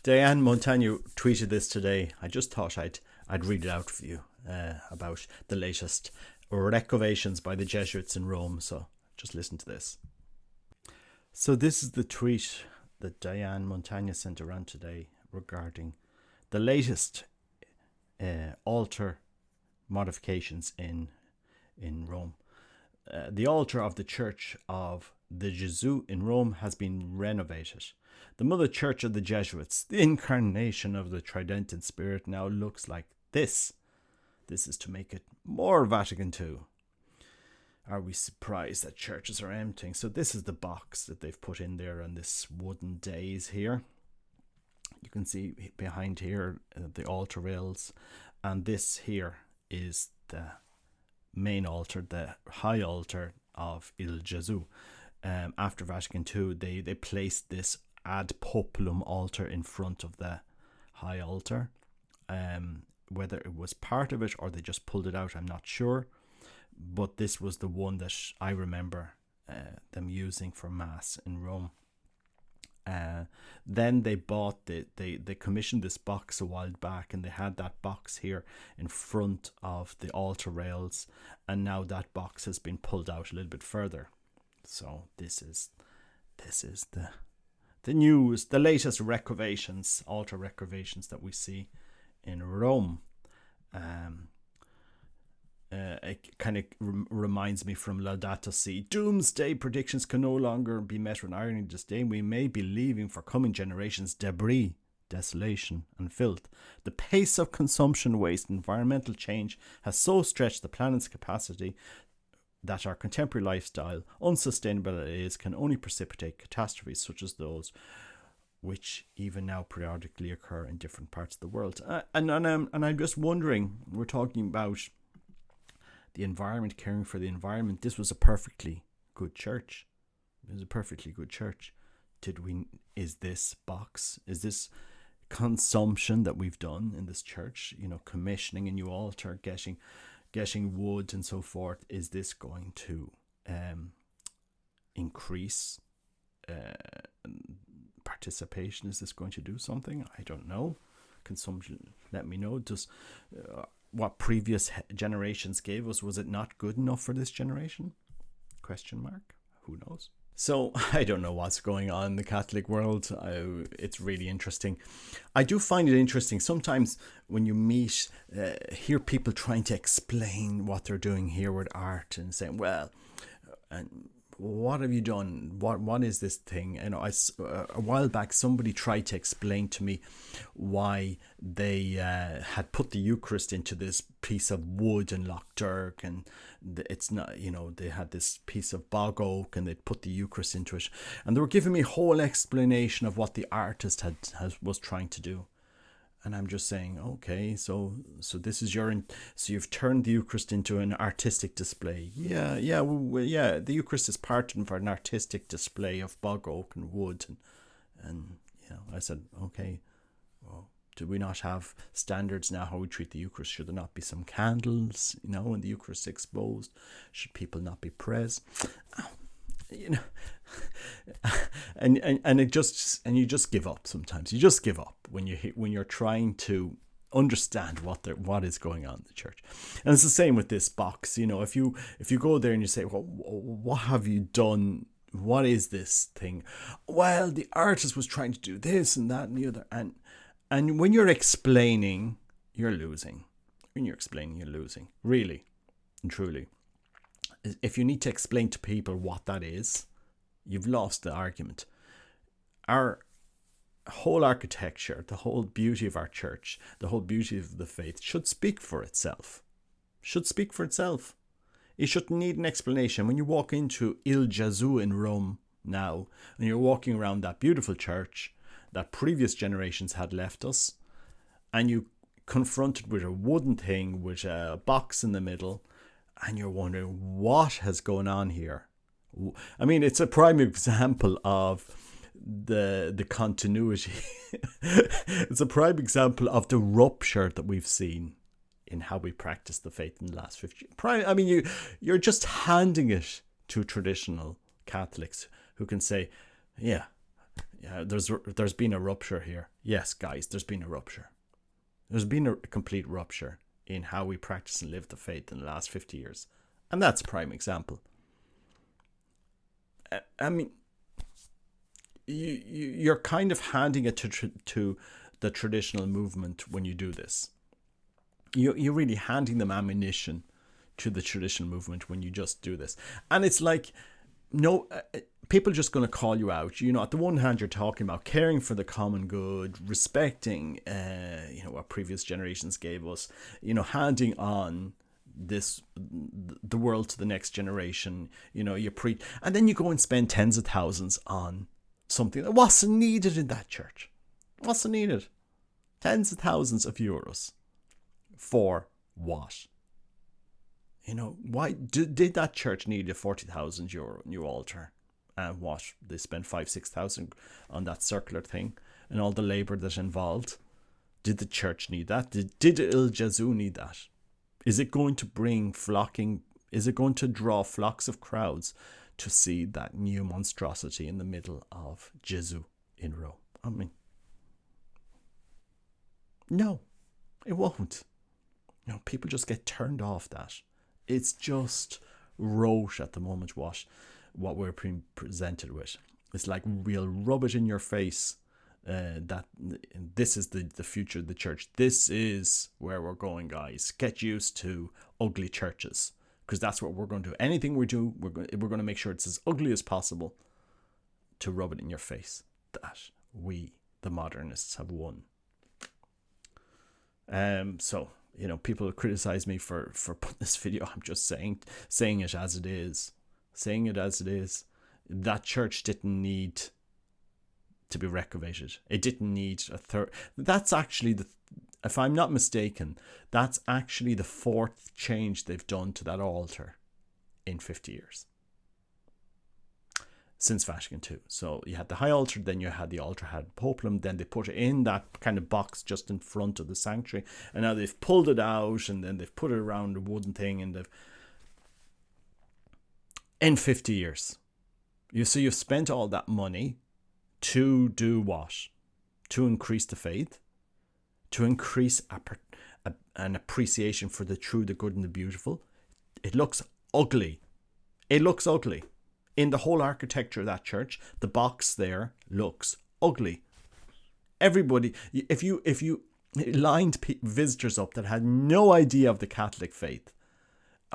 Diane Montagno tweeted this today. I just thought I'd read it out for you about the latest revocations by the Jesuits in Rome. So just listen to this. So this is the tweet that Diane Montagno sent around today regarding the latest altar modifications in Rome. The altar of the Church of the Jesuit in Rome has been renovated. The Mother Church of the Jesuits, the incarnation of the Tridental Spirit, now looks like this. This is to make it more Vatican II. Are we surprised that churches are emptying? So this is the box that they've put in there on this wooden dais here. You can see behind here the altar rails, and this here is the main altar, the high altar of Il Gesù. After Vatican II, they placed this ad populum altar in front of the high altar. Whether it was part of it or they just pulled it out, I'm not sure. But this was the one that I remember them using for Mass in Rome. Then they bought they commissioned this box a while back, and they had that box here in front of the altar rails, and now that box has been pulled out a little bit further. So this is the news, the latest revocations, altar revocations that we see in Rome. It kind of reminds me from Laudato Si. Doomsday predictions can no longer be met with irony and disdain. We may be leaving for coming generations debris, desolation and filth. The pace of consumption, waste, environmental change has so stretched the planet's capacity that our contemporary lifestyle, unsustainable as it is, can only precipitate catastrophes such as those which even now periodically occur in different parts of the world. And I'm just wondering, we're talking about the environment, caring for the environment. This was a perfectly good church. It was a perfectly good church. Is this box, is this consumption that we've done in this church, commissioning a new altar, getting wood and so forth, is this going to increase participation? Is this going to do something? I don't know. Consumption, let me know. Does what previous generations gave us, was it not good enough for this generation? ? Who knows? So I don't know what's going on in the Catholic world. It's really interesting. I do find it interesting sometimes when you hear people trying to explain what they're doing here with art and saying, well, and what have you done? What is this thing? A while back, somebody tried to explain to me why they had put the Eucharist into this piece of wood in Loch Derg, and it's not, they had this piece of bog oak, and they'd put the Eucharist into it, and they were giving me a whole explanation of what the artist was trying to do. And I'm just saying, okay, so this is so you've turned the Eucharist into an artistic display. Yeah. The Eucharist is part of an artistic display of bog oak and wood, and I said, okay, well, do we not have standards now how we treat the Eucharist? Should there not be some candles, when the Eucharist is exposed? Should people not be present? And you just give up sometimes. You just give up when you're trying to understand what is going on in the church. And it's the same with this box. If you go there and you say, well, what have you done? What is this thing? Well, the artist was trying to do this and that and the other. And when you're explaining, you're losing. Really and truly. If you need to explain to people what that is, you've lost the argument. Our whole architecture, the whole beauty of our church, the whole beauty of the faith should speak for itself. It shouldn't need an explanation. When you walk into Il Gesù in Rome now, and you're walking around that beautiful church that previous generations had left us, and you confronted with a wooden thing with a box in the middle, and you're wondering what has gone on here. I mean, it's a prime example of the continuity. It's a prime example of the rupture that we've seen in how we practice the faith in the last 50 years. I mean, you're just handing it to traditional Catholics who can say, yeah, There's been a rupture here. Yes, guys, there's been a rupture. There's been a complete rupture in how we practice and live the faith in the last 50 years. And that's a prime example. I mean, you're kind of handing it to the traditional movement when you do this. You're really handing them ammunition to the traditional movement when you just do this. And it's like, no, people are just going to call you out. You know, at the one hand, you're talking about caring for the common good, respecting, what previous generations gave us, handing on the world to the next generation. And then you go and spend tens of thousands on something that wasn't needed in that church. Wasn't needed. Tens of thousands of euros. For what? Why did that church need a 40,000 euro new altar? And what? They spent 5,000-6,000 on that circular thing and all the labor that involved. Did the church need that? Did Il Jesu need that? Is it going to bring flocking? Is it going to draw flocks of crowds to see that new monstrosity in the middle of Jesu in Rome? I mean, no, it won't. People just get turned off that. It's just rote at the moment what we're being presented with. It's like we'll rub it in your face that this is the future of the church. This is where we're going, guys. Get used to ugly churches, because that's what we're going to do. Anything we do, we're going to make sure it's as ugly as possible to rub it in your face that we, the modernists, have won. So, people criticize me for putting this video. I'm just saying it as it is. Saying it as it is. That church didn't need to be renovated. It didn't need a third. That's actually if I'm not mistaken, that's actually the fourth change they've done to that altar in 50 years. Since Vatican II. So you had the high altar, then you had the altar had populum, then they put it in that kind of box just in front of the sanctuary, and now they've pulled it out and then they've put it around a wooden thing, and in 50 years. You've spent all that money to do what? To increase the faith, to increase an appreciation for the true, the good and the beautiful. It looks ugly. It looks ugly. In the whole architecture of that church, the box there looks ugly. Everybody, if you lined visitors up that had no idea of the Catholic faith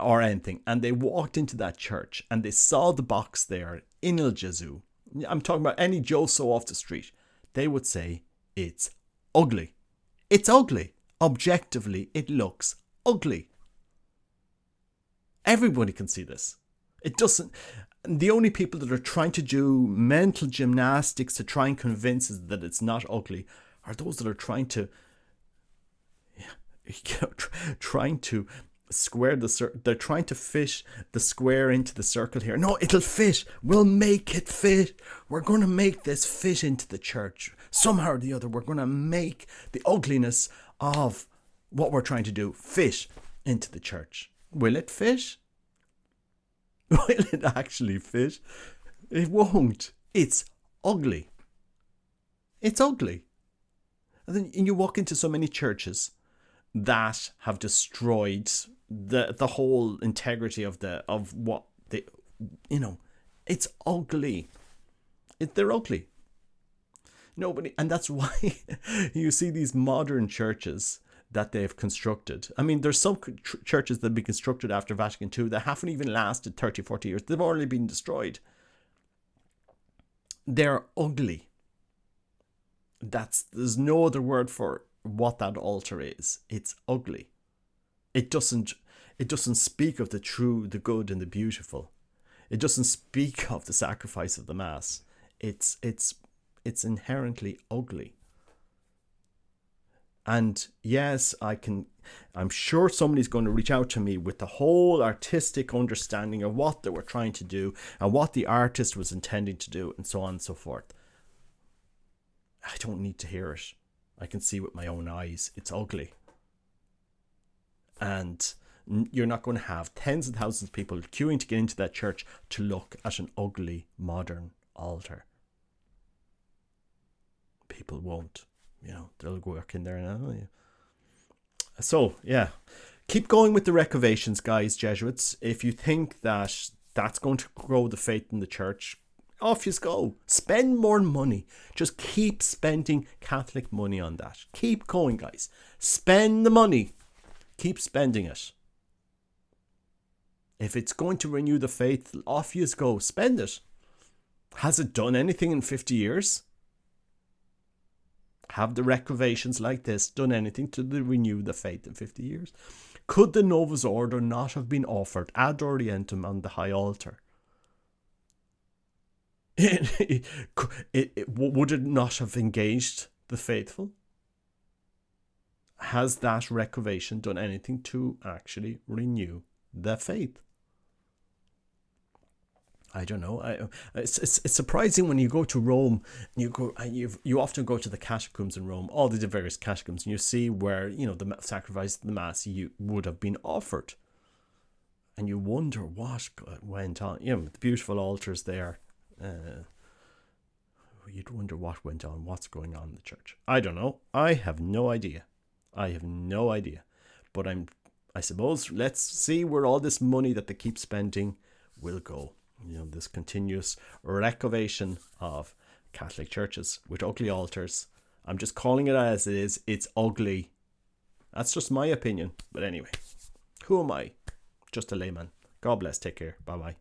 or anything, and they walked into that church and they saw the box there in Il Jesu, I'm talking about any Joe So off the street, they would say it's ugly. It's ugly. Objectively, it looks ugly. Everybody can see this. It doesn't. The only people that are trying to do mental gymnastics to try and convince us that it's not ugly are those that are trying to square they're trying to fit the square into the circle here. No, it'll fit. We'll make it fit. We're going to make this fit into the church. Somehow or the other, we're going to make the ugliness of what we're trying to do fit into the church. Will it fit? Will it actually fit? It won't. It's ugly. It's ugly. And then you walk into so many churches that have destroyed the whole integrity of what they, it's ugly. They're ugly. Nobody, and that's why you see these modern churches that they've constructed. I mean, there's some churches that have been constructed after Vatican II that haven't even lasted 30, 40 years. They've already been destroyed. They're ugly. There's no other word for what that altar is. It's ugly. It doesn't speak of the true, the good and the beautiful. It doesn't speak of the sacrifice of the Mass. It's inherently ugly. And yes, I'm sure somebody's going to reach out to me with the whole artistic understanding of what they were trying to do and what the artist was intending to do and so on and so forth. I don't need to hear it. I can see with my own eyes. It's ugly. And you're not going to have tens of thousands of people queuing to get into that church to look at an ugly modern altar. people won't. They'll work in there now. So, yeah. Keep going with the recavations, guys, Jesuits. If you think that that's going to grow the faith in the church, off you go. Spend more money. Just keep spending Catholic money on that. Keep going, guys. Spend the money. Keep spending it. If it's going to renew the faith, off you go. Spend it. Has it done anything in 50 years? Have the recavations like this done anything to renew the faith in 50 years? Could the Novus Ordo not have been offered ad orientem on the high altar? Would it not have engaged the faithful? Has that recavation done anything to actually renew the faith? I don't know. It's surprising when you go to Rome. You often go to the catacombs in Rome, all the various catacombs, and you see where the sacrifice of the mass would have been offered, and you wonder what went on. The beautiful altars there. You'd wonder what went on, what's going on in the church. I don't know. I have no idea. But I suppose let's see where all this money that they keep spending will go. This continuous recavation of Catholic churches with ugly altars. I'm just calling it as it is. It's ugly. That's just my opinion. But anyway, who am I? Just a layman. God bless. Take care. Bye-bye.